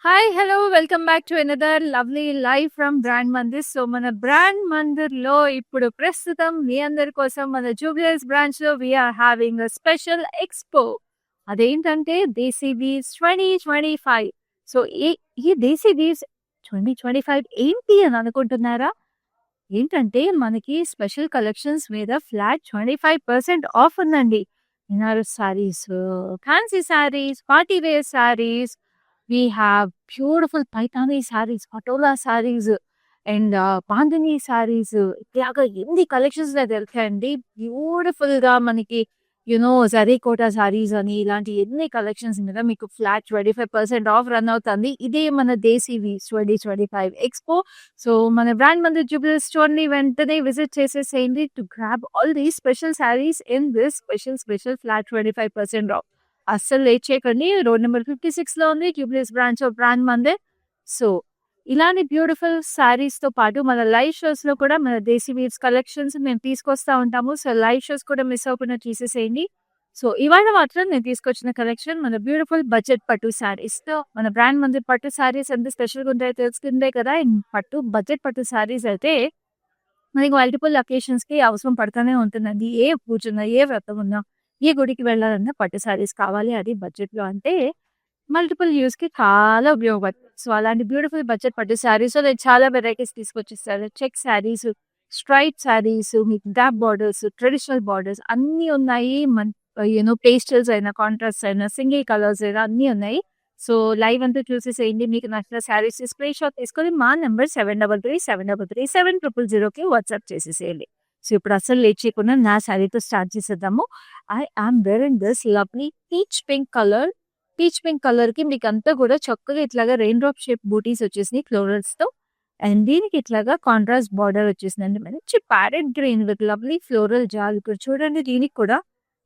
Hi! Hello! Welcome back to another lovely live from Brand Mandir. So, మన brand మందిర్‌లో ఇప్పుడు ప్రస్తుతం మీ అందరి కోసం మన జూబ్లీహిల్స్ బ్రాంచ్‌లో we are having a special expo. అదేంటంటే దేశీ వీవ్స్ 2025. సో, ఈ దేశీ వీవ్స్ 2025 ఏంటి అని అనుకుంటున్నారా? ఏంటంటే మనకి స్పెషల్ కలెక్షన్స్ మీద ఫ్లాట్ 25% ఆఫ్ ఉందండి. Banaras saris, fancy saris, party wear saris, we have beautiful Paithani saris, Patola saris and Bandhani saris ఇట్లాగా ఎన్ని కలెక్షన్స్ తెలుసాయండి. బ్యూటిఫుల్‌గా మనకి జరీ కోటా సారీస్ అని ఇలాంటి ఎన్ని కలెక్షన్స్ మీద మీకు ఫ్లాట్ 25% ఆఫ్ రన్ అవుతుంది. ఇదే మన దేశీ వీవ్స్ 2025 ఎక్స్‌పో. సో, మన బ్రాండ్ మందిర్ జూబ్లీహిల్స్ స్టోర్‌ని వెంటనే విజిట్ చేసేసేయండి to grab all these special saris in this special flat 25% of. అస్సలు లేట్ చేయకండి. రోడ్ నంబర్ 56లో ఉంది Jubilee Hills branch of Brand Mandir. So, ఇలాంటి బ్యూటిఫుల్ సారీస్‌తో పాటు మన లైవ్ షోస్‌లో కూడా మన దేశీ వీవ్స్ కలెక్షన్స్ మేము తీసుకొస్తా ఉంటాము. సో, లైవ్ షోస్ కూడా మిస్ అవ్వకుండా చూసేసేయండి. సో, ఇవాళ మాత్రం నేను తీసుకొచ్చిన కలెక్షన్ మన బ్యూటిఫుల్ బడ్జెట్ పట్టు సారీస్‌తో మన బ్రాండ్ మందిర్ పట్టు సారీస్ ఎంత స్పెషల్‌గా ఉంటాయో తెలిసిందే కదా! బడ్జెట్ పట్టు సారీస్ అయితే మనకి మల్టిపుల్ అకేషన్స్‌కి అవసరం పడతానే ఉంటుందండి. ఏ పూజ ఉన్నా, ఏ వ్రతం ఉన్నా, ఏ గుడికి వెళ్ళాలన్నా పట్టు సారీస్ కావాలి. అది బడ్జెట్‌లో అంటే మల్టిపుల్ యూజ్‌కి చాలా ఉపయోగపడుతుంది. సో, అలాంటి బ్యూటిఫుల్ బడ్జెట్ పట్టు సారీస్‌లో నేను చాలా వెరైటీస్ తీసుకొచ్చేసాను. చెక్ సారీస్, స్ట్రైప్ సారీస్, మీకు డాప్ బార్డర్స్, ట్రెడిషనల్ బార్డర్స్ అన్నీ ఉన్నాయి. పేస్టల్స్ అయినా, కాంట్రాస్ట్ అయినా, సింగిల్ కలర్స్ అయినా అన్నీ ఉన్నాయి. సో, లైవ్ అంతా చూసేసేయండి. మీకు నచ్చిన సారీస్ స్క్రీన్ షాట్ తీసుకొని మా నంబర్ 7337337000కి వాట్సాప్ చేసేసేయండి. సో, ఇప్పుడు అస్సలు లేట్ చేయకుండా నా సారీతో స్టార్ట్ చేసేద్దాము. I am wearing this lovely peach pink colour. Peach pink కలర్‌కి మీకంతా కూడా చక్కగా ఇట్లాగా రెయిన్ డ్రాప్ షేప్ బూటీస్ వచ్చేసినాయి ఫ్లోరల్స్‌తో. అండ్ దీనికి ఇట్లాగా కాంట్రాస్ట్ బార్డర్ వచ్చేసిందండి. మంచి parrot green with lovely floral jaal. ఇక్కడ చూడండి దీనికి కూడా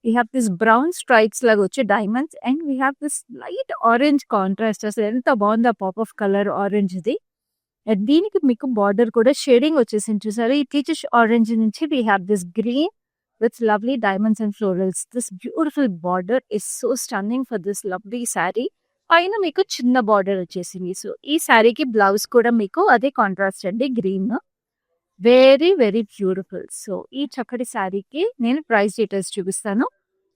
we have this brown stripes లాగా వచ్చే diamonds and we have this light orange contrast. అసలు ఎంత బాగుంది ఆ పాప్ ఆఫ్ కలర్ ఆరెంజ్ ఇది. అండ్ దీనికి మీకు బార్డర్ కూడా షేడింగ్ వచ్చేసింది చూసారు. ఈ పీచిష్ ఆరెంజ్ నుంచి we have this green with lovely diamonds and florals. This beautiful border is so stunning for this lovely saree. పైన మీకు చిన్న బార్డర్ వచ్చేసింది. సో, ఈ శారీకి బ్లౌజ్ కూడా మీకు అదే కాంట్రాస్ట్ అండి green. Very very beautiful. So, ఈ చక్కటి శారీకి నేను ప్రైస్ డీటెయిల్స్ చూపిస్తాను.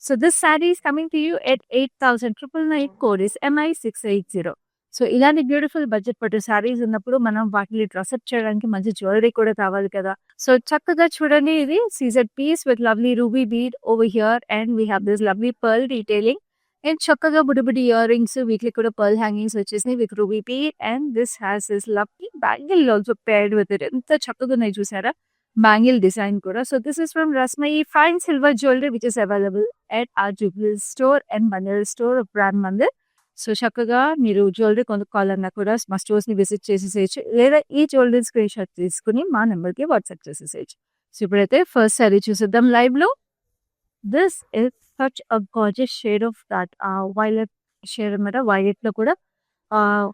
So, this sari is coming to you at 8,999. Code is MI680. So, ఇలాంటి బ్యూటిఫుల్ బడ్జెట్ పట్టు శారీస్ ఉన్నప్పుడు మనం వాటిని డ్రెస్అప్ చేయడానికి మంచి జ్యువెలరీ కూడా కావాలి కదా! సో, చక్కగా చూడండి ఇది CZ piece with lovely ruby bead over here and we have this lovely pearl detailing and చక్కగా బుడ్డి ఇయర్ రింగ్స్ వీటికి కూడా పర్ల్ హ్యాంగింగ్స్ వచ్చేసినాయి with ruby bead and this has this lovely bangle also paired with it. ఎంత చక్కగా ఉన్నాయి చూసారా bangle design కూడా. So, this is from Rasmayi fine silver jewellery which is available at are Jubilee Hills store and Mandir store of Brand Mandir. So, చక్కగా మీరు jewellery కొనుక్కోవాలన్నా కూడా మా స్టోర్స్‌ని visit చేసేసేయొచ్చు. లేదా ఈ జ్యువెలరీ స్క్రీన్ షాట్ తీసుకొని మా నంబర్‌కి వాట్సాప్ చేసేసేయొచ్చు. సో, ఇప్పుడైతే ఫస్ట్ సారీ చూసేద్దాం లైవ్‌లో. This is such a gorgeous shade of that violet shade అనమాట. వైలెట్‌లో కూడా ఆహ్,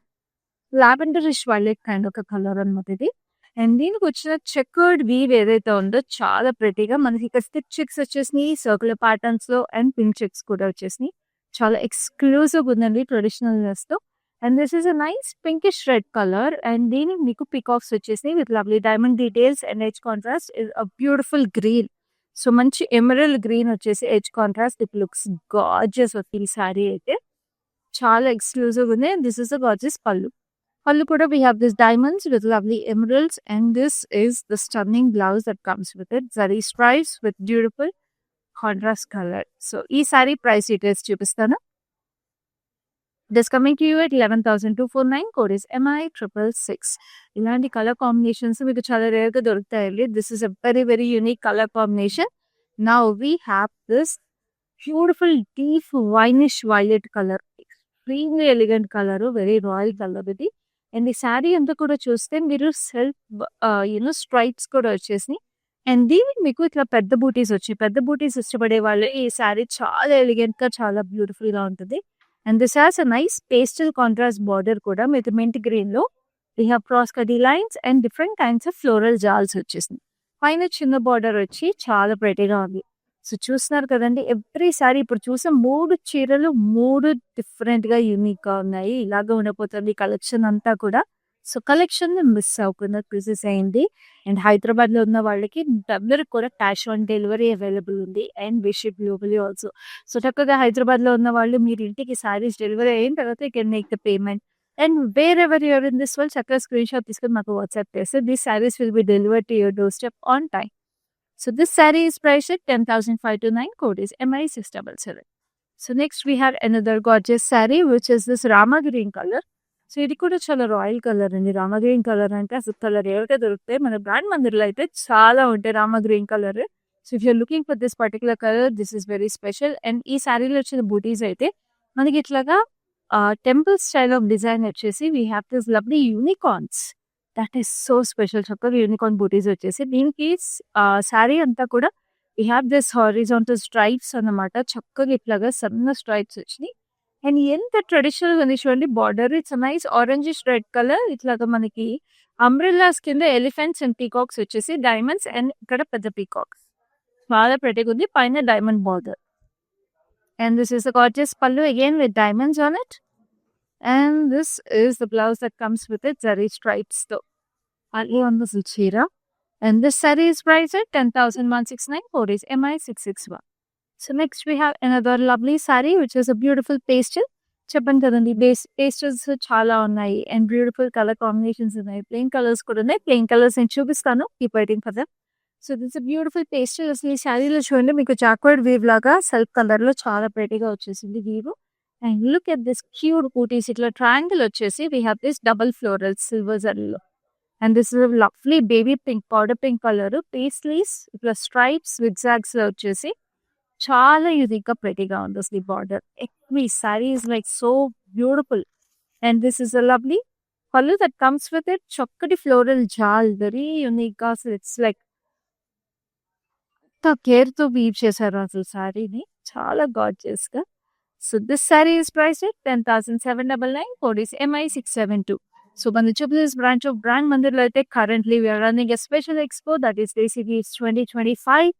లావెండరిష్ వైలెట్ కైండ్ ఒక కలర్ అనమాట ఇది. అండ్ దీనికి వచ్చిన చెకర్డ్ వీవ్ ఏదైతే ఉందో చాలా ప్రెటీగా మనకి ఇక్కడ స్టిచ్ చెక్స్ వచ్చేసినాయి సర్కులర్ ప్యాటర్న్స్‌లో అండ్ పింక్ చెక్స్ కూడా వచ్చేసినాయి. చాలా ఎక్స్‌క్లూజివ్‌గా ఉందండి ట్రెడిషనల్ డ్రెస్‌తో. And this is a nice pinkish red colour and దీనికి మీకు పీకాక్స్ వచ్చేసినాయి with lovely diamond details and edge contrast is a beautiful green. So, మంచి ఎమరల్డ్ గ్రీన్ వచ్చేసి edge contrast it looks gorgeous ఈ సారీ అయితే. చాలా ఎక్స్‌క్లూజివ్‌గా ఉంది. And this is a gorgeous pallu. Pallu కూడా we have this diamonds with lovely emeralds and this is the stunning blouse that comes with it. Zari stripes with beautiful contrast color. So, ఈ sari price details చూపిస్తాను. It is coming to you at 11,249. Code is MI666. ఇలాంటి colour combinations మీకు చాలా రేర్‌గా దొరుకుతాయండి. This is a very very unique colour combination. Now we have this beautiful deep winish violet colour. Extremely elegant colour. Very royal colour ఇది. And ఈ శారీ అంతా కూడా చూస్తే మీరు స్ట్రైప్స్ కూడా వచ్చేసినాయి. అండ్ దీనికి మీకు ఇట్లా పెద్ద బూటీస్ వచ్చాయి. పెద్ద బూటీస్ ఇష్టపడే వాళ్ళు ఈ శారీ చాలా ఎలిగెంట్‌గా చాలా బ్యూటిఫుల్‌గా ఉంటుంది. And this has a nice pastel contrast border కూడా విత్ మింట్ గ్రీన్‌లో we have cross cut lines and different kinds of floral jaals వచ్చేసినాయి. పైన చిన్న బార్డర్ వచ్చి చాలా ప్రెటీగా ఉంది. సో చూస్తున్నారు కదండీ! ఎవ్రీ సారీ ఇప్పుడు చూసే 3 చీరలు 3 డిఫరెంట్‌గా యూనిక్‌గా ఉన్నాయి. ఇలాగే ఉండిపోతుంది కలెక్షన్ అంతా కూడా. సో కలెక్షన్‌ని మిస్ అవ్వకుండా చూసేసేయండి. అండ్ హైదరాబాద్‌లో ఉన్న వాళ్ళకి అందరికి కూడా క్యాష్ ఆన్ డెలివరీ అవైలబుల్ ఉంది. And we ship globally also. So చక్కగా హైదరాబాద్‌లో ఉన్న వాళ్ళు మీరు ఇంటికి సారీస్ డెలివరీ అయిన తర్వాత you can make the payment. And wherever you are in this world చక్కగా స్క్రీన్‌షాట్ తీసుకొని మాకు వాట్సాప్ చేస్తే these saris will be delivered to your doorstep on time. So this saree is priced at 10,529, code is MI677. So next we have another gorgeous saree which is this Rama green color. So ఇది కూడా చాలా royal colour అండి. Rama green colour అంటే అసలు colour ఎవరికైతే దొరుకుతాయి మన brand మందిర్లో అయితే చాలా ఉంటాయి Rama green colour. So if you're looking for this particular colour this is very special. And ఈ శారీలో వచ్చిన బూటీస్ అయితే మనకి ఇట్లాగా టెంపుల్ స్టైల్ ఆఫ్ డిజైన్ వచ్చేసి we have this lovely unicorns. That is so special. చక్కగా యూనికార్న్ బూటీస్ వచ్చేసి దీనికి శారీ అంతా కూడా we have this horizontal stripes అన్నమాట. చక్కగా ఇట్లాగా సన్న స్ట్రైప్స్ వచ్చినాయి. అండ్ ఎంత ట్రెడిషనల్ ఉంది చూడండి border. It's nice orangish red colour. ఇట్లాగా మనకి అంబ్రెల్లాస్ కింద ఎలిఫెంట్స్ అండ్ పీకాక్స్ వచ్చేసి డైమండ్స్ అండ్ ఇక్కడ పెద్ద పీకాక్స్ చాలా pretty ఉంది. పైన diamond border. And this is the gorgeous pallu again with diamonds on it. And this is the blouse that comes with it zari stripes తో. అదే ఉంది అసలు చీర. And this sari is price at 10,169, code is MI661. So next we have another lovely saree which is a beautiful pastel. చెప్పాను కదండి pastels చాలా ఉన్నాయి and beautiful colour combinations ఉన్నాయి. ప్లెయిన్ కలర్స్ కూడా ఉన్నాయి. ప్లెయిన్ కలర్స్ నేను చూపిస్తాను. Keep waiting for them. So this beautiful pastel. అసలు ఈ శారీలో చూడండి మీకు జాక్వర్డ్ వీవ్ లాగా సెల్ఫ్ కలర్ లో చాలా ప్రెటీగా వచ్చేసింది weave. And look at this cute bootis. ఇట్లా ట్రయాంగిల్ వచ్చేసి we have this double floral silver జరీలో. And this is lovely baby pink powder pink colour paisleys ఇట్లా స్ట్రైప్స్ విగ్జాగ్స్ లో వచ్చేసి చాలా యూనిక్ గా ప్రెటీగా ఉంది అసలు ఈ border. Every sari is like so beautiful. And this is a lovely pallu that comes with it. చక్కటి ఫ్లోరల్ జాల్ వెరీ యూనిక్ గా అసలు ఇట్స్ లైక్ కేర్ తో వీవ్ చేశారు అసలు సారీని. చాలా గార్జియస్ గా. So this sari is price at 10,799, code is MI672. So మన జూబ్లీహిల్స్ బ్రాంచ్ ఆఫ్ బ్రాండ్ మందిర్లో అయితే currently we are running a special expo that is desi weaves 2025.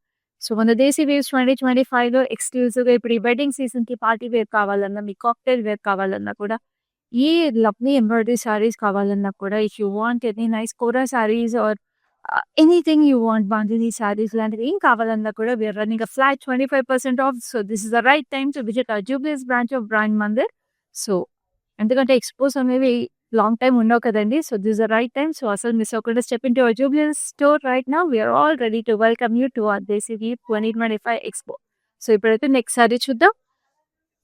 So మన దేశీ వీవ్స్ 2025 లో ఎక్స్క్లూజివ్ గా ఇప్పుడు ఈ వెడ్డింగ్ సీజన్ కి పార్టీ వేర్ కావాలన్నా మీ కాక్టైల్ వేర్ కావాలన్నా కూడా ఈ లవ్లీ ఎంబ్రాయిడరీ సారీస్ కావాలన్నా కూడా if you want any nice kora saris or anything you want Bandhani saris లాంటివి ఏం కావాలన్నా కూడా we are running a flat 25% off. So this is the right time to visit our Jubilee Hills branch of Brand Mandir. So ఎందుకంటే ఎక్స్పోస్ అనేవి లాంగ్ టైమ్ ఉండవు కదండి. So this the right time. So అసలు miss అవ్వకుండా step in to our Jubilee Hills store right now. We are all ready to welcome you to our Desi weave 2025 expo. So ఇప్పుడైతే next sari చూద్దాం.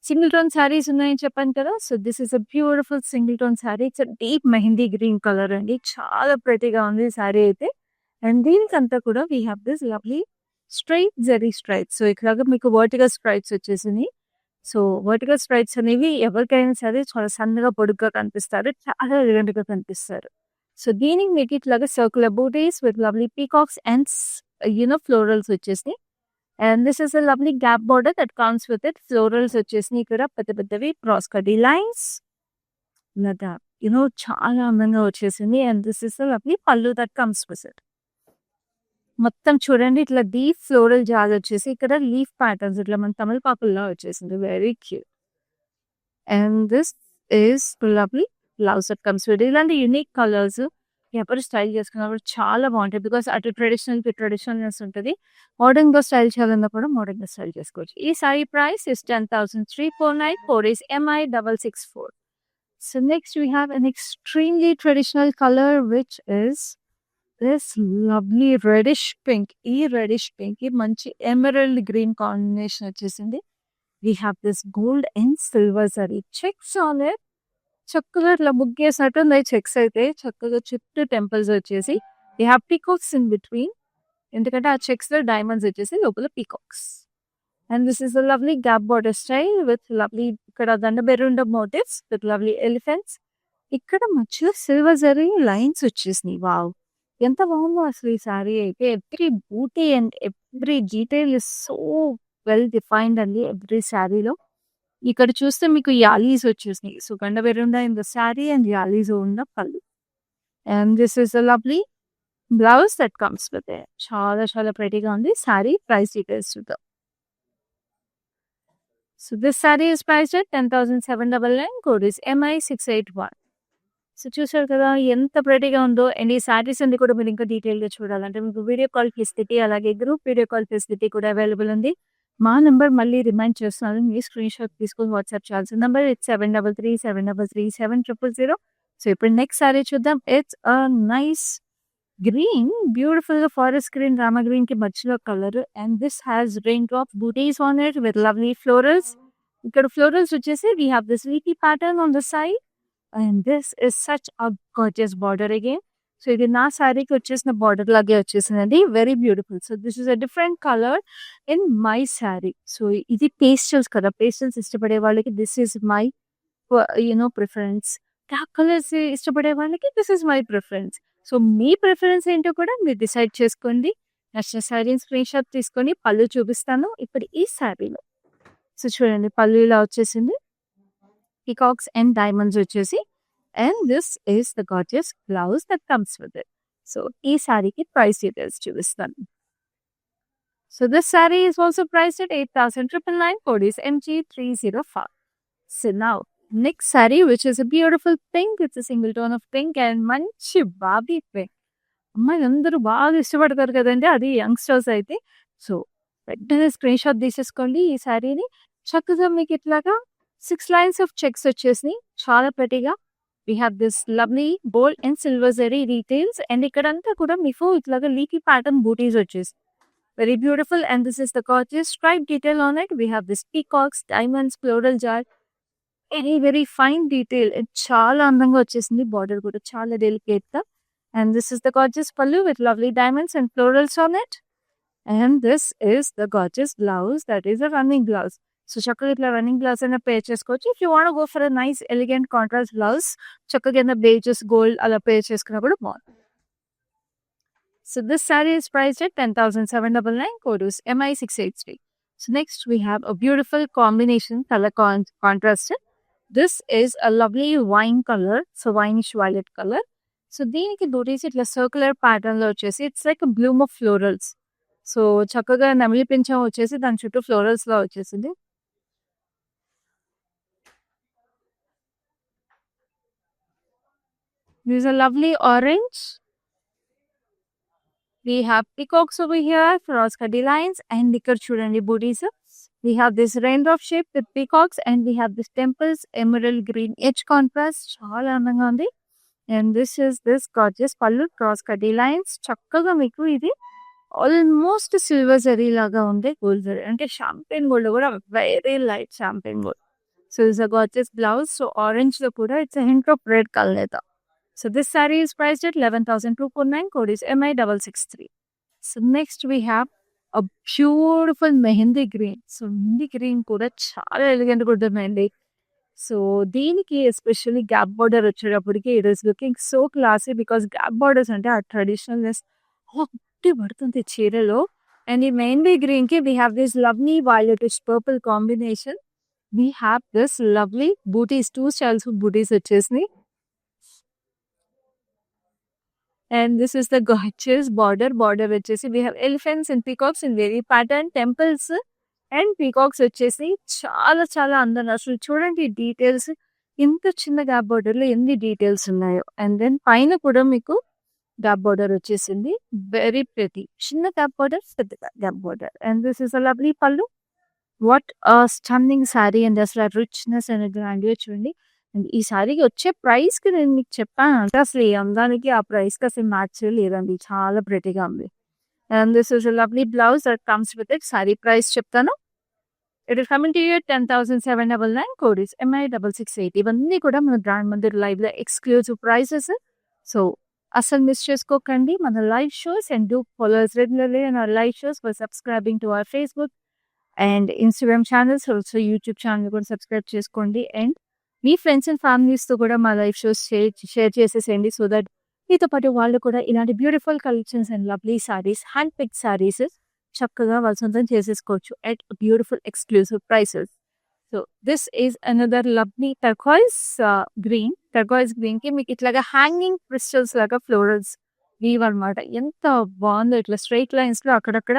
Single tone saris ఉన్నాయని చెప్పాను కదా. So this is a beautiful single tone sari. It's deep mehndi green colour అండి. చాలా ప్రెటీగా ఉంది ఈ సారీ అయితే. అండ్ దీనికంతా కూడా we have this lovely straight zari Strides. So ఇట్లాగా మీకు వర్టికల్ స్ట్రైట్స్ వచ్చేసింది. సో వర్టికల్ స్ట్రైట్స్ అనేవి ఎవరికైనా సరే చాలా సన్నగా పొడుగ్గా కనిపిస్తారు. చాలా ఎలిగెంట్ గా కనిపిస్తారు. సో దీనికి మీకు ఇట్లాగా circular bootis with lovely peacocks and florals వచ్చేసి. And this is a lovely gap border that comes with it. Florals వచ్చేసి ఇక్కడ పెద్ద పెద్దవి క్రాస్ కటీ లైన్స్ ఇలాగా చాలా అందంగా వచ్చేసింది. And this is a lovely pallu that comes with it. మొత్తం చూడండి ఇట్లా డీప్ ఫ్లోరల్ జాల్ వచ్చేసి ఇక్కడ లీఫ్ ప్యాటర్న్స్ ఇట్లా మన తమలపాకుల్లో వచ్చేసింది. Very cute. And this is lovely blouse that comes with. ఇలాంటి యూనిక్ కలర్స్ ఎవరు స్టైల్ చేసుకున్నప్పుడు చాలా బాగుంటాయి. బికాస్ అటు ట్రెడిషనల్ కి ట్రెడిషనల్నెస్ ఉంటుంది. మోడర్న్ గా స్టైల్ చేయాలన్నా కూడా మోడర్న్ గా స్టైల్ చేసుకోవచ్చు. ఈ sari price is 10,349, code is MI664. So next we have an extremely traditional color which is this lovely reddish pink. ఈ reddish pink కి మంచి ఎమరల్డ్ గ్రీన్ కాంబినేషన్ వచ్చేసింది. We have this gold and silver zari checks on it. చక్కగా ఇట్లా ముగ్గేసినట్టు ఉన్నాయి checks అయితే. చక్కగా చుట్టూ టెంపుల్స్ వచ్చేసి we have peacocks in between. ఎందుకంటే ఆ చెక్స్ లో డైమండ్స్ వచ్చేసి లోపల peacocks. And this is a lovely gap border style with lovely ఇక్కడ Dandaberunda motifs with lovely elephants. ఇక్కడ మధ్యలో సిల్వర్ జరీ లైన్స్ వచ్చేసినాయి. వావ్, ఎంత బాగుందో అసలు ఈ సారీ అయితే. Every booti and every detail is so well defined అండి ఎవ్రీ శారీలో. ఇక్కడ చూస్తే మీకు యాలీస్ వచ్చేసినాయి. So Gandaberunda in the sari and yalis ఉన్న pallu. And this is a lovely blouse that comes with it. చాలా చాలా ప్రెటీగా ఉంది. శారీ ప్రైస్ డీటెయిల్స్ చూద్దాం. So this saree is priced at 10,799. Code is MI681. So చూసారు కదా ఎంత ప్రెటీగా ఉందో. అండ్ ఈ శారీస్ అన్ని కూడా మీరు ఇంకా డీటెయిల్‌గా చూడాలంటే మీకు వీడియో కాల్ ఫెసిలిటీ అలాగే గ్రూప్ వీడియో కాల్ ఫెసిలిటీ కూడా అవైలబుల్ ఉంది. మా నంబర్ మళ్ళీ రిమైండ్ చేస్తున్నాను. మీ స్క్రీన్ షాట్ తీసుకొని వాట్సాప్ చేయాల్సిన నంబర్ ఇట్స్ 7337337000. సో ఇప్పుడు నెక్స్ట్ శారీ చూద్దాం. ఇట్స్ అ నైస్ గ్రీన్, బ్యూటిఫుల్‌గా ఫారెస్ట్ గ్రీన్, రామ గ్రీన్‌కి మధ్యలో colour. And this has rain drop butis on it with lovely florals. ఇక్కడ ఫ్లోరల్స్ వచ్చేసి we have this leafy pattern on the side. And this is such a gorgeous border again. So ఇది నా శారీకి వచ్చేసిన border లాగే వచ్చేసిందండి. Very beautiful. So this is a different colour in my sari. So ఇది pastels కదా, pastels ఇష్టపడే వాళ్ళకి this is my preference. Dark colours ఇష్టపడే వాళ్ళకి this is my preference. So me preference ఏంటో కూడా మీరు డిసైడ్ చేసుకోండి. నచ్చిన శారీని స్క్రీన్ షాట్ తీసుకొని పళ్ళు చూపిస్తాను ఇప్పుడు ఈ శారీలో. సో చూడండి, పళ్ళు ఇలా వచ్చేసింది, పీకాక్స్ అండ్ డైమండ్స్ వచ్చేసి. And this is the gorgeous blouse that comes with it. So ఈ శారీకి ప్రైస్ డీటెయిల్స్ చూపిస్తాను. So this sari is also priced at 8,999. Code is MG305. So now next saree, which is a beautiful pink. It's a single tone of pink and మంచి Bobby pink. అమ్మాయిలు అందరూ బాగా ఇష్టపడతారు కదండి, అది యంగ్స్టర్స్ అయితే. సో వెంటనే స్క్రీన్ షాట్ తీసేసుకోండి. ఈ శారీని చక్కగా మీకు ఇట్లాగా 6 lines of చెక్స్ వచ్చేసినాయి, చాలా prettyగా. We have this lovely gold and silver zari details. And ikkadanతా కూడా మీకు ఇట్లాగా leafy pattern booties వచ్చేసి very beautiful. And this is the gorgeous stripe detail on it. We have this peacocks, diamonds, floral jar, very fine detail. చాలా అందంగా వచ్చేసింది. Border కూడా చాలా delicate గా. And this is the gorgeous pallu with lovely diamonds and florals on it. And this is the gorgeous blouse, that is a running blouse. So చక్కగా ఇట్లా running blouse అయినా pay చేసుకోవచ్చు. If you want go for a nice elegant contrast blouse, చక్కగా కింద బేజెస్ gold అలా pay చేసుకున్నా కూడా బాగుంది. So this sari is priced at 10,799. Code is MI683. So next we have a beautiful combination color contrast. This is a lovely wine color, so wineish violet color. So దీనికి బూటీస్ ఇట్లా circular pattern లో వచ్చేసి it's like Bloom of florals. So చక్కగా నెమలి పింఛం వచ్చేసి దాని చుట్టూ florals లా వచ్చేసింది. This is a lovely orange. We have peacocks over here, cross-cutty lines, and ఇక్కడ చూడండి booties. We have this raindrop shape with peacocks, and we have this temples, emerald green edge contrast. చాలా అందంగా ఉంది. And this is this gorgeous pallu, cross-cutty lines. చక్కగా మీకు ఇది almost silver zari లాగా ఉంది, గోల్డ్ జరీ అంటే షాంపెయిన్ గోల్డ్ కూడా very light champagne gold. So it's a gorgeous blouse. So orange లో కూడా it's a hint of red colour. So this saree is priced at 11,249. Code is MI663. So next we have a beautiful mehendi green. So mehendi green kuda chaala elegant ga untundandi. So దీనికి especially gap border వచ్చేటప్పటికి it is looking so classy, because gap borders అంటే ఆ traditionalness ఒట్టి పడుతుంది చీరలో. And ఈ mehndi green కి we have this lovely violetish purple combination. We have this lovely bootis, 2 styles of bootis వచ్చేసినాయి. And this is the gorgeous border. Border వచ్చేసి we have elephants and peacocks in very pattern, temples and peacocks వచ్చేసి చాలా చాలా అందంగా. అసలు చూడండి details, ఇంత చిన్న గ్యాప్ బార్డర్ లో ఎన్ని డీటెయిల్స్ ఉన్నాయో. అండ్ దెన్ పైన కూడా మీకు గ్యాప్ బార్డర్ వచ్చేసింది, వెరీ ప్రెటీ. చిన్న గ్యాప్ బార్డర్, పెద్ద gap border. And this is a lovely pallu. What a stunning sari. And అసలు రిచ్నెస్ అండ్ గ్రాండియర్ చూడండి. అండ్ ఈ శారీకి వచ్చే ప్రైస్ కి నేను మీకు చెప్పాను అంటే అసలు ఈ అందానికి ఆ ప్రైస్ కి అసలు మ్యాచ్ లేదండి, చాలా ప్రెటీగా ఉంది. And this is a lovely blouse that comes with it. Sari price చెప్తాను. It is coming to you 10,799. Code is MI668. ఇవన్నీ కూడా మన బ్రాండ్ మందిర్ లైవ్ లో ఎక్స్క్లూజివ్ ప్రైసెస్. సో అసలు మిస్ చేసుకోకండి మన live shows. And do follow us regularly on our live shows by subscribing to our Facebook and Instagram channels. Also YouTube channel కూడా subscribe చేసుకోండి. And మీ ఫ్రెండ్స్ అండ్ ఫ్యామిలీస్తో కూడా మా లైవ్ షోస్ షేర్ చేసేసేయండి, సో దట్ మీతో పాటు వాళ్ళు కూడా ఇలాంటి beautiful collections and lovely saris, hand pick saris చక్కగా వాళ్ళ సొంతం చేసేసుకోవచ్చు at beautiful exclusive prices. So this is another lovely turquoise green. Turquoise green కి మీకు ఇట్లాగా హ్యాంగింగ్ క్రిస్టల్స్ లాగా ఫ్లోరల్స్ వీవ్ అనమాట. ఎంత బాగుందో, ఇట్లా స్ట్రైట్ లైన్స్ లో అక్కడక్కడ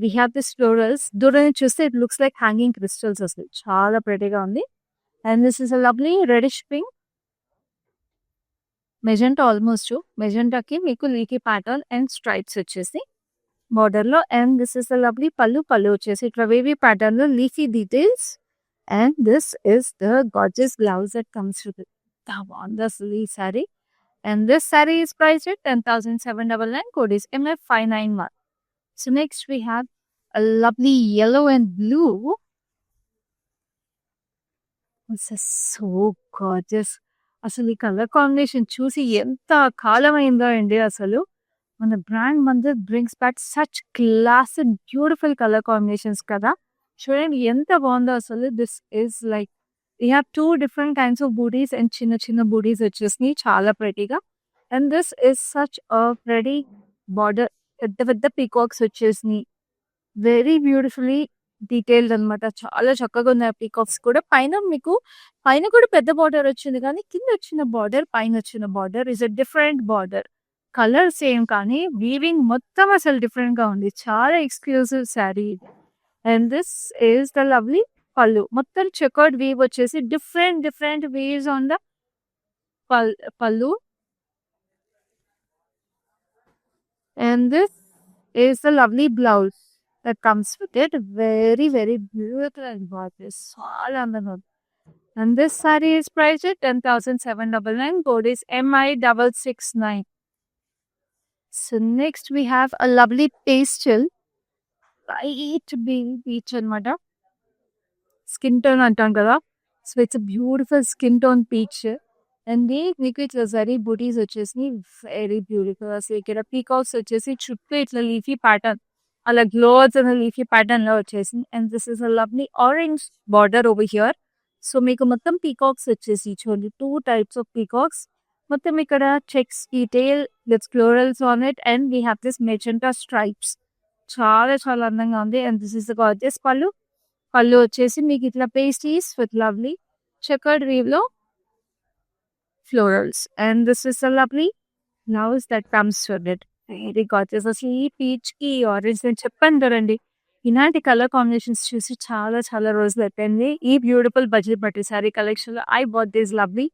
వి హ్యావ్ దిస్ ఫ్లోరల్స్. దూరం నుంచి చూస్తే it looks like hanging crystals అసలు చాలా ప్రెటీగా ఉంది. And this is a lovely reddish pink, magenta almost. మెజెంటాకి మీకు లీకీ ప్యాటర్న్ అండ్ స్ట్రైప్స్ వచ్చేసి border లో. And this is a lovely pallu. Pallu వచ్చేసి ఇట్లా వేవీ ప్యాటర్న్ లో leafy details. And this is the gorgeous blouse that comes with it. బాగుంది అసలు ఈ sari. And this saree is priced at 10,799. Code is MF591. So next we have a lovely yellow and blue. This is so gorgeous. అసలు ఈ colour combination చూసి ఎంత కాలమైందో అండి అసలు. మన brand Mandir brings back such class and beautiful colour combinations కదా. చూడండి ఎంత బాగుందో అసలు. This is like we have two different kinds of booties and చిన్న చిన్న booties వచ్చేసినాయి చాలా ప్రెటీగా. And this is such a pretty border. పెద్ద పెద్ద పీకాక్స్ వచ్చేసినాయి. వెరీ బ్యూటిఫుల్లీ డీటెయిల్డ్ అనమాట. చాలా చక్కగా ఉన్నాయి పీకాక్స్ కూడా. పైన కూడా పెద్ద బార్డర్ వచ్చింది కానీ కింద వచ్చిన బార్డర్ పైన వచ్చిన border is a different border. Colour same కానీ వీవింగ్ మొత్తం అసలు డిఫరెంట్ గా ఉంది. చాలా exclusive sari. And this is the lovely పళ్ళు. మొత్తం చెకర్డ్ వీవ్ వచ్చేసి డిఫరెంట్ వీవ్స్ ఆన్ ద పళ్ళు. And this is the lovely blouse that comes with it. Very beautiful and gorgeous. చాలా అందంగా ఉంది. And this saree is priced at 10,799. Code is MI669. So next we have a lovely pastel light peach అనమాట. Skin tone అంటాం కదా. So it's beautiful skin tone peach. And మీకు ఇట్లా జరీ బూటీస్ వచ్చేసి very beautiful. అసలు ఇక్కడ పీకాక్స్ వచ్చేసి చుట్టూ ఇట్లా లీఫీ ప్యాటర్న్, అలా గ్లోస్ అనే లీఫీ ప్యాటర్న్ లో వచ్చేసింది. And this is a lovely orange border over here. So మీకు మొత్తం పీకాక్స్ వచ్చేసి చూడండి, 2 types of peacocks. మొత్తం ఇక్కడ checks detail with florals on it. And we have this magenta stripes. చాలా అందంగా ఉంది. And this is the gorgeous పళ్ళు. పళ్ళు వచ్చేసి మీకు ఇట్లా పేస్టీస్ విత్ లవ్లీ చెకర్డ్ వీవ్ లో florals. And this is a lovely blouse that comes with it. Very gorgeous. అసలు ఈ పీచ్ కి ఆరెంజ్ నేను చెప్పాను కదండి, ఇలాంటి కలర్ కాంబినేషన్స్ చూసి చాలా రోజులు అయిపోయింది. ఈ బ్యూటిఫుల్ బడ్జెట్ బట్టి సారీ కలెక్షన్ లో I bought this lovely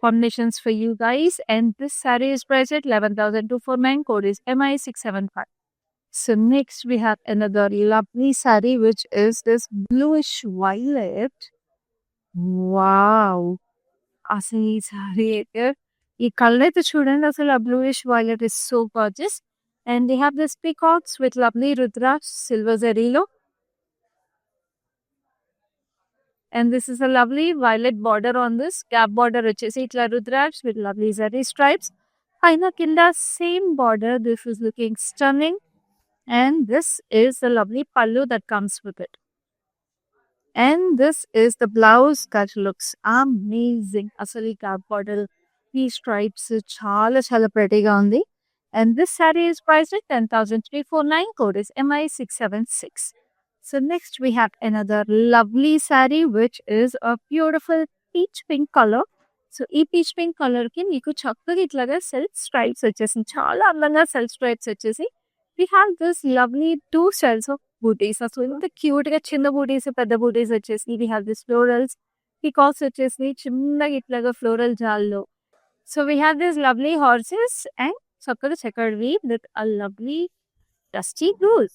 combinations for you guys. And this saree is priced at 11,249. Code is MI675. So next we have another lovely saree which is this bluish violet. Wow. అసలు ఈ sorry అయితే ఈ colour అయితే చూడండి అసలు. ఆ bluish violet is so gorgeous. And they have this peacocks with lovely rudraksha silver జరీలో. And this is a lovely violet border on this. Gap border వచ్చేసి ఇట్లా rudraksha with lovely zari stripes. పైన కింద same border. This is looking stunning. And this is the lovely pallu that comes with it. And this is the blouse that looks amazing. అసలు ఈ gap border, ఈ stripes చాలా ప్రెటీగా ఉంది. And this saree is priced at 10,349. Code is MI676. So next we have another lovely saree which is a beautiful peach pink color. So ఈ peach pink colour కి మీకు చక్కగా ఇట్లాగా సెల్ఫ్ స్ట్రైప్స్ వచ్చేసింది. చాలా అందంగా సెల్ఫ్ స్ట్రైప్స్ వచ్చేసి we have this lovely 2 styles of booties. అసలు ఇంత క్యూట్ గా చిన్న బూటీస్ పెద్ద బూటీస్ వచ్చేసి we have this florals, peacocks వచ్చేసి చిన్నగా ఇట్లాగా ఫ్లోరల్ జాల్లో. So we have this lovely horses and చక్కగా checkered weave with a lovely dusty blues.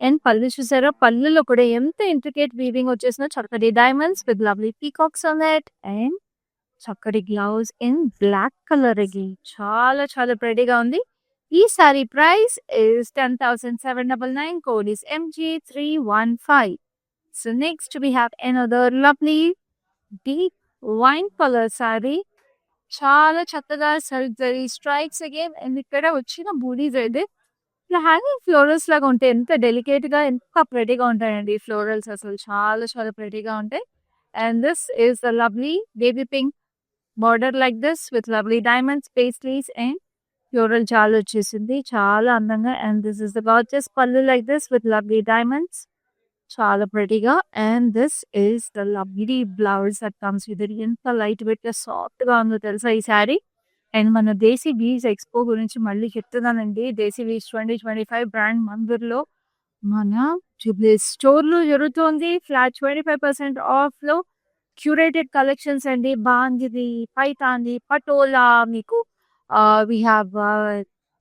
And pallu చూసారా, పళ్ళులో కూడా ఎంత ఇంట్రికేట్ వీవింగ్ వచ్చేసిన చక్కటి diamonds with lovely peacocks on it. And చక్కటి blouse in black colour again. చాలా ప్రెటీగా ఉంది. ఈ sari price is 10,799. Code is MG315. So next we have another lovely deep wine color saree. చాలా చక్కగా self zari stripes again. And ఇక్కడ వచ్చిన బూడీస్ అయితే ఇట్లా హ్యాంగింగ్ ఫ్లోరల్స్ లాగా ఉంటాయి. ఎంత డెలికేట్ గా ఎంత ప్రెటీగా ఉంటాయండి ఈ ఫ్లోరల్స్. అసలు చాలా ప్రెటీగా ఉంటాయి. And this is the lovely baby pink border like this with lovely diamonds, paisleys and floral jaal వచ్చేసింది. చాలా అందంగా. And this is the gorgeous pallu like this with lovely diamonds. చాలా ప్రెటీగా. And this is the lovely blouse that comes with it. ఎంత light weight గా soft గా ఉందో తెలుసా ఈ శారీ. అండ్ మన దేశీ వీవ్స్ ఎక్స్‌పో గురించి మళ్ళీ చెప్తున్నానండి. దేశీ వీవ్స్ 2025 బ్రాండ్ మందిర్‌లో మన జూబ్లీ స్టోర్‌లో జరుగుతోంది. ఫ్లాట్ 25% ఆఫ్‌లో క్యూరేటెడ్ కలెక్షన్స్ అండి. బాందిని, పైతాని, పటోలా మీకు we have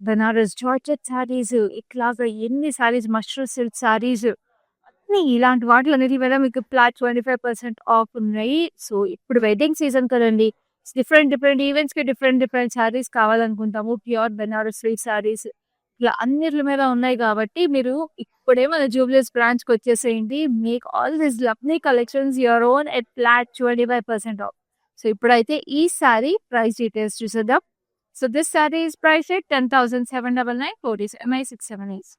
Banaras georgette saris ఇట్లాగా ఎన్ని శారీస్ మష్రూ సిల్క్ శారీస్ అన్నీ ఇలాంటి వాటిలన్నిటి మీద మీకు ఫ్లాట్ 25% ఆఫ్ ఉన్నాయి. సో, ఇప్పుడు వెడ్డింగ్ సీజన్ కదండీ! డిఫరెంట్ ఈవెంట్స్‌కి డిఫరెంట్ శారీస్ కావాలనుకుంటాము. ప్యూర్ బెనారస్ సిల్క్ శారీస్ ఇట్లా అన్నిట్ల మీద ఉన్నాయి కాబట్టి మీరు ఇప్పుడే మన జూబ్లీస్ బ్రాంచ్‌కొచ్చేసేయండి. Make all this lovely collections your own at flat 25% off. So, ఇప్పుడైతే ఈ శారీ ప్రైస్ డీటెయిల్స్ చూసేద్దాం. So, this sari is priced at 10,799 code MI 678.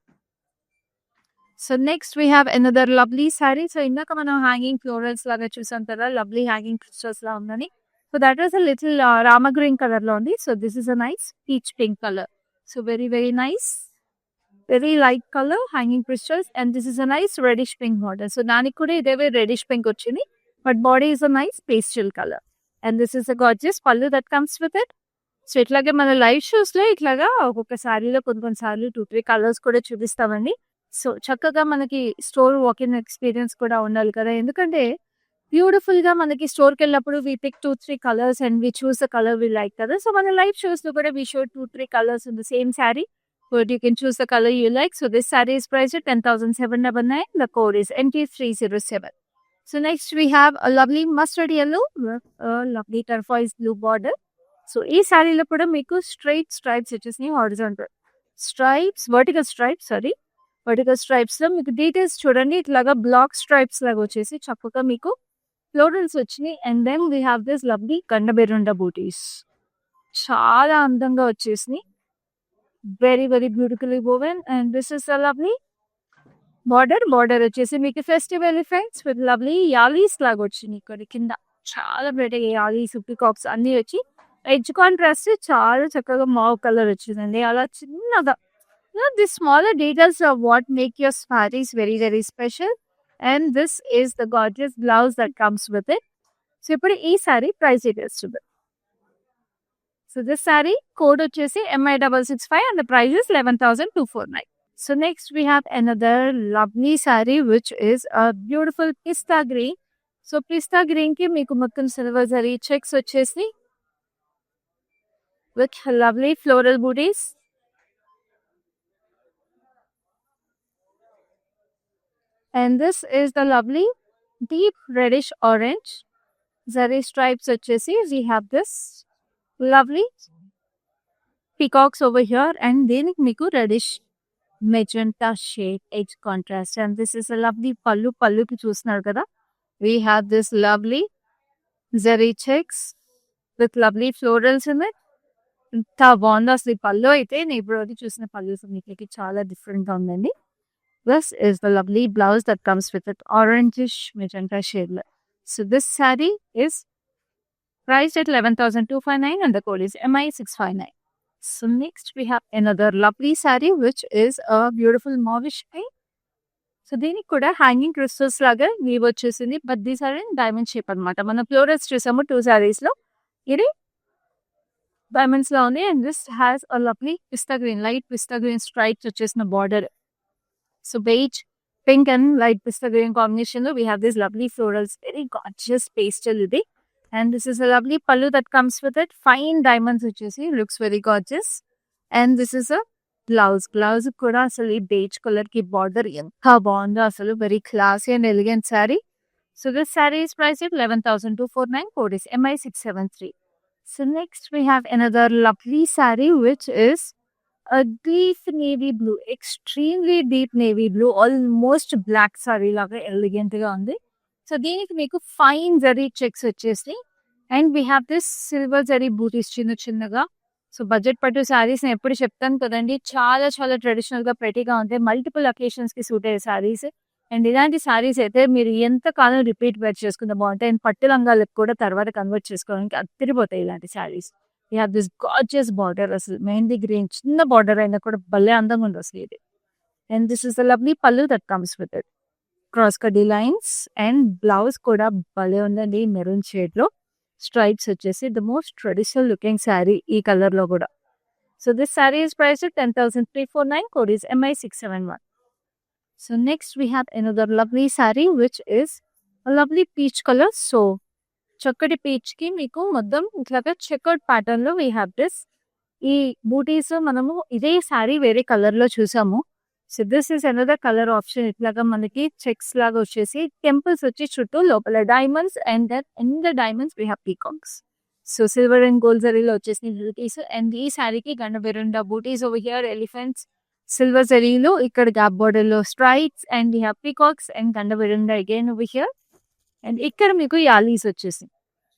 So, next we have another lovely sari. So, ఇందాక మనం హ్యాంగింగ్ ఫ్లోరల్స్ లాగా చూసాం కదా! లవ్లీ హ్యాంగింగ్ క్రిస్టల్స్‌లా ఉందని. So, that was a little Rama green కలర్‌లో ఉంది. So, this is a nice peach pink colour. So, very nice. Very light colour hanging crystals and this is a nice reddish pink border. So, దానికి కూడా ఇదే reddish pink వచ్చింది. But body is a nice pastel colour. And this is a gorgeous pallu that comes with it. So, ఇట్లాగే మన live షోస్‌లో ఇట్లాగా ఒక్కొక్క శారీలో కొన్ని సార్లు 2, 3 కలర్స్ కూడా చూపిస్తామండి. సో, చక్కగా మనకి స్టోర్ వాకిన్ ఎక్స్‌పీరియన్స్ కూడా ఉండాలి కదా! ఎందుకంటే బ్యూటిఫుల్‌గా మనకి స్టోర్‌కెళ్ళినప్పుడు we pick 2, 3 colours and we choose the colour we like కదా! సో, మన లైవ్ షోస్‌లో కూడా we show 2, 3 colours in the same sari. But you can choose the colour you like. So, this sari is priced at 10,799. The code is NT307. So, next we have a lovely mustard yellow with lovely turquoise blue border. So, ఈ శారీలో కూడా మీకు straight stripes వచ్చేసినాయి. Horizontal stripes, vertical స్ట్రైప్స్‌లో మీకు details చూడండి. ఇట్లాగా black stripes లాగా వచ్చేసి చక్కగా మీకు ఫ్లోరల్స్ వచ్చినాయి. And then we have this lovely Gandaberunda butis. చాలా అందంగా వచ్చేసినాయి. Very beautifully woven and this is a lovely border వచ్చేసి మీకు festival effects with lovely yalis లాగా వచ్చినాయి ఇక్కడ కింద. చాలా ప్రెటీగా యాలీస్, పీకాక్స్ అన్నీ వచ్చి ఎడ్జ్ కాంట్రాస్ట్ చాలా చక్కగా మావ్ కలర్ వచ్చిందండి. అలా చిన్నగా these smaller details are what make your sarees very special. And this is the gorgeous blouse that comes with it. So, ఇప్పుడు ఈ సారీ ప్రైస్ డీటెయిల్స్ చూద్దాం. సో, దిస్ సారీ కోడ్ వచ్చేసి MI665 and the price is 11,249. So, next we have another lovely saree which is a beautiful pista green. So, pista green కి మీకు మొత్తం silver zari checks వచ్చేసి with lovely floral booties. And this is the lovely deep reddish orange zari stripes వచ్చేసి we have this lovely peacocks over here and దీనికి మీకు reddish magenta shade edge contrast and this is a lovely పళ్ళుకి చూస్తున్నారు కదా. We have this lovely zari checks with lovely florals in it. ఇంత బాగుంది అసలు ఈ పళ్ళు అయితే నేను ఇప్పుడు చూసిన పళ్ళు మీకు చాలా డిఫరెంట్గా ఉందండి. This is the lovely blouse that comes with it, orangish magenta shade. So, this saree is priced at 11,259 and the code is MI659. So, next we have another lovely saree which is a beautiful mauvish pink. So, దీనికి కూడా hanging crystals లాగా weave వచ్చేసింది. But these are in diamond shape అనమాట. మనం florals చూసాము 2 సారీస్లో. ఇది diamonds లో ఉంది and this has a lovely pista green, light pista green stripes వచ్చేసిన border. So, beige, pink and light pista green combination. We have these lovely florals, very gorgeous pastel idi. And this is a lovely pallu that comes with it. Fine diamonds which you see, looks very gorgeous. And this is a blouse. Blouse kuda asalu beige color ki border enta bagundo asalu, very classy and elegant saree. So, this saree is priced at 11,249. Code is MI673. So, next we have another lovely saree which is a deep navy blue, extremely deep navy blue, almost black saree laga elegant ga undi. So, దీనికి మీకు fine zari checks వచ్చేసి and we have this silver zari butis చిన్నగా. So, budget పట్టు శారీస్ నేను ఎప్పుడు చెప్తాను కదండి, చాలా ట్రెడిషనల్గా ప్రెటీగా ఉంటాయి. మల్టిపుల్ అకేషన్స్కి సూట్ అయ్యే శారీస్. అండ్ ఇలాంటి శారీస్ అయితే మీరు ఎంతకాలం రిపీట్ వేర్ చేసుకుంటే బాగుంటాయి. అండ్ పట్టు రంగాలకు కూడా తర్వాత కన్వర్ట్ చేసుకోవడానికి అదిరిపోతాయి ఇలాంటి saris. We have this gorgeous border అసలు మెహందీ గ్రీన్ చిన్న బార్డర్ అయినా కూడా భలే అందంగా ఉంది అసలు ఇది. And this is the lovely pallu that comes with it. Cross కడ్డీ లైన్స్ అండ్ బ్లౌజ్ కూడా భలే ఉందండి మెరూన్ షేడ్ లో. స్ట్రైప్స్ వచ్చేసి the most traditional looking sari ఈ కలర్ లో కూడా. So this sari is priced 10,349. Code is MI671. So next we have another lovely sari which is lovely peach colour. So చక్కటి పీచ్ కి మీకు మొత్తం ఇట్లాగా చెకర్డ్ ప్యాటర్న్ లో వీ హ్యావ్ దిస్. ఈ బూటీస్ మనము ఇదే శారీ వేరే కలర్ లో చూసాము. So this is another colour option. ఇట్లాగా మనకి చెక్స్ లాగా వచ్చేసి టెంపుల్స్ వచ్చి చుట్టూ లోపల diamonds and then in the diamonds we have peacocks. So silver and gold జరీలో వచ్చేసి బూటీస్ అండ్ ఈ శారీకి Gandaberunda butis over here, elephants, silver జరీలో ఇక్కడ గ్యాప్ బోర్డర్ లో stripes and we have peacocks and Gandaberunda again over here. And ఇక్కడ మీకు యాలీస్ వచ్చేసి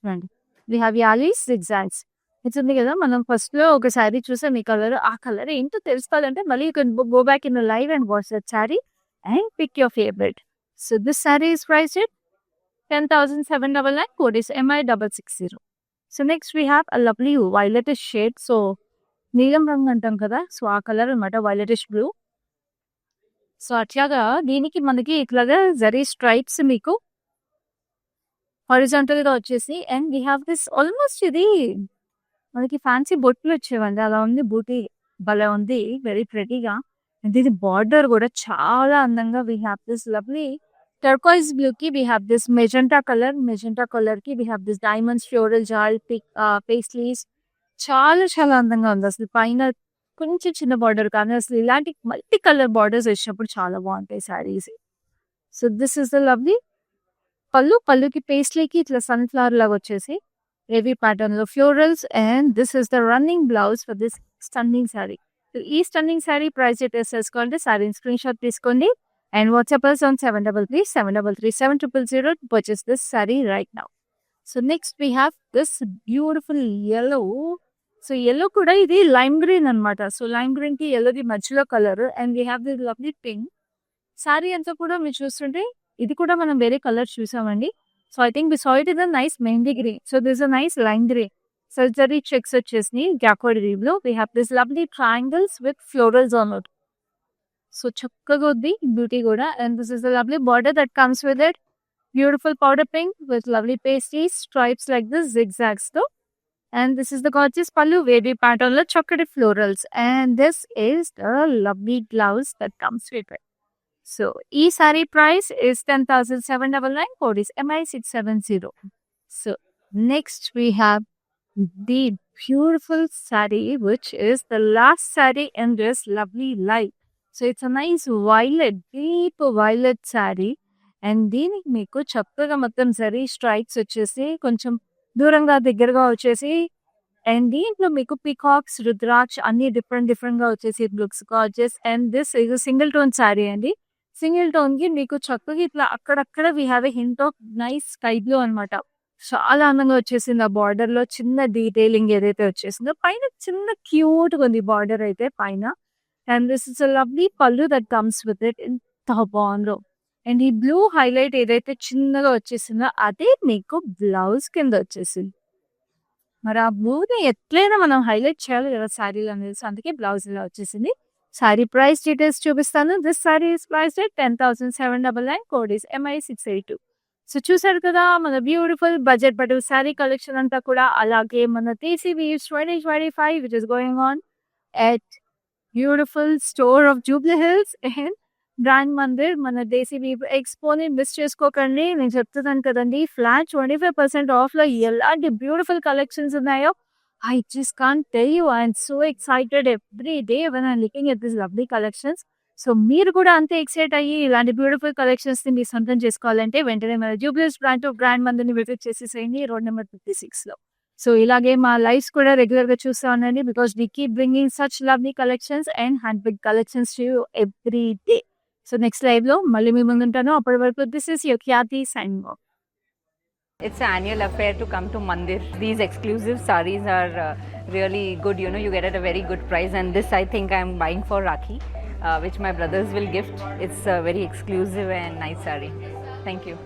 రండి, we have allies zigzags. It's ఉంది కదా, మనం ఫస్ట్ లో ఒక శారీ చూసాం ఈ కలర్. ఆ కలర్ ఏంటో తెలుసుకోవాలంటే మళ్ళీ you can go back in live and watch that sari and pick your favourite. So this sari is priced 10,799. Code is MI660. So next we have a lovely violetish shade. So నీలం రంగు అంటాం కదా, so ఆ colour అనమాట, violetish blue. So అట్లాగా దీనికి మనకి ఇట్లాగా జరీ స్ట్రైప్స్ మీకు హారిజాంటల్ గా వచ్చేసి and we have this almost ఇది మనకి ఫ్యాన్సీ బొట్లు వచ్చేవండి, అలా ఉంది. బూటీ భలే ఉంది, వెరీ ప్రెటీగా. దీని బార్డర్ కూడా చాలా అందంగా. We have this lovely turquoise blue కి we have this magenta colour. Magenta colour కి we have this diamonds, floral jaal, paisleys. చాలా చాలా అందంగా ఉంది. అసలు పైన కొంచెం చిన్న బార్డర్ కానీ అసలు ఇలాంటి మల్టీ కలర్ బార్డర్స్ వచ్చినప్పుడు చాలా బాగుంటాయి saris. So this is the lovely పళ్ళుకి పేస్లీకి ఇట్లా సన్ఫ్లవర్ లాగా వచ్చేసి హెవీ ప్యాటర్న్ లో florals and this is the running blouse for this stunning sari. ఈ స్టన్నింగ్ శారీ ప్రైస్ డీటెయిల్స్ తెలుసుకోవాలంటే శారీని స్క్రీన్ షాట్ తీసుకోండి and WhatsApp on 733-733-7000 to purchase this saree right now. So next we have this beautiful yellow. So yellow kuda idi lime green anamata. So lime green ki yellow di మధ్యలో colour and we have this lovely pink. Sari అంతా కూడా మీరు చూస్తుంటే ఇది కూడా మనం వేరే colour చూసామండి. So I think we saw it in a nice mehndi green. So this is a nice lime green. Surgery checks వచ్చేసి jacquard weave లో we have this lovely triangles with florals on it. So చక్కగా ఉంది beauty కూడా. And this is the lovely border that comes with it. Beautiful powder pink with lovely paisleys, stripes like this zigzags తో. And this is the gorgeous pallu wavy pattern లో చక్కటి florals. And this is the lovely blouse that comes with it. So ఈ sari price is 10,799. Code is MI670. So next we have the beautiful sari which is the last sari in this lovely light. So it's a nice violet, deep violet sari. And దీనికి మీకు చక్కగా మొత్తం zari stripes వచ్చేసి కొంచెం దూరంగా దగ్గరగా వచ్చేసి అండ్ దీంట్లో మీకు పికాక్స్, రుద్రాక్ష అన్ని డిఫరెంట్ గా వచ్చేసి it looks gorgeous. And this is single tone sari అండి. సింగిల్ టోన్ కి మీకు చక్కగా ఇట్లా అక్కడక్కడ we have a hint of nice sky blue అనమాట. చాలా అందంగా వచ్చేసింది. ఆ బార్డర్ లో చిన్న డీటెయిలింగ్ ఏదైతే వచ్చేసిందో పైన చిన్న క్యూట్ గా ఉంది బార్డర్ అయితే పైన. And this is a lovely pallu that comes with it. ఎంత బాగుందో. అండ్ ఈ బ్లూ హైలైట్ ఏదైతే చిన్నగా వచ్చేసిందో అదే మీకు బ్లౌజ్ కింద వచ్చేసింది. మరి ఆ బ్లూని ఎట్లయినా మనం హైలైట్ చేయాలి కదా శారీలో అనేది. సో అందుకే బ్లౌజ్ ఇలా వచ్చేసింది. శారీ ప్రైస్ డీటెయిల్స్ చూపిస్తాను. This sari is price 10,799. Code is MI682. So చూసారు కదా మన beautiful budget but sari collection అంతా కూడా. అలాగే మన TCV 2025 which is going on at beautiful store of Jubilee hills and brand Mandir. మన దేశీవి ఎక్స్పోని మిస్ చేసుకోకండి. నేను చెప్తున్నాను కదండి, ఫ్లాట్ 25% ఆఫ్ లో ఎలాంటి బ్యూటిఫుల్ కలెక్షన్స్ ఉన్నాయో I just can't tell you. I'm so excited every day when I'm looking at these lovely collections. So మీరు కూడా అంతే ఎక్సైట్ అయ్యి ఇలాంటి బ్యూటిఫుల్ కలెక్షన్స్ ని మీ సొంతం చేసుకోవాలంటే వెంటనే మన జూబ్లీస్ బ్రాంచ్ ఆఫ్ గ్రాండ్ మందిర్ని విజిట్ చేసేసేయండి రోడ్ నెంబర్ 56 లో. సో ఇలాగే మా లైవ్స్ కూడా రెగ్యులర్ గా చూస్తా ఉండండి because we keep bringing such lovely collections and hand pick collections to you every day. So next live లో మళ్ళీ మీ ముందు ఉంటాను. అప్పటి వరకు this is your Khyati signing off. It's an annual affair to come to Mandir. These exclusive sarees are really good. You know, you get at a very good price. And this, I think, I'm buying for Rakhi, which my brothers will gift. It's a very exclusive and nice saree. Thank you.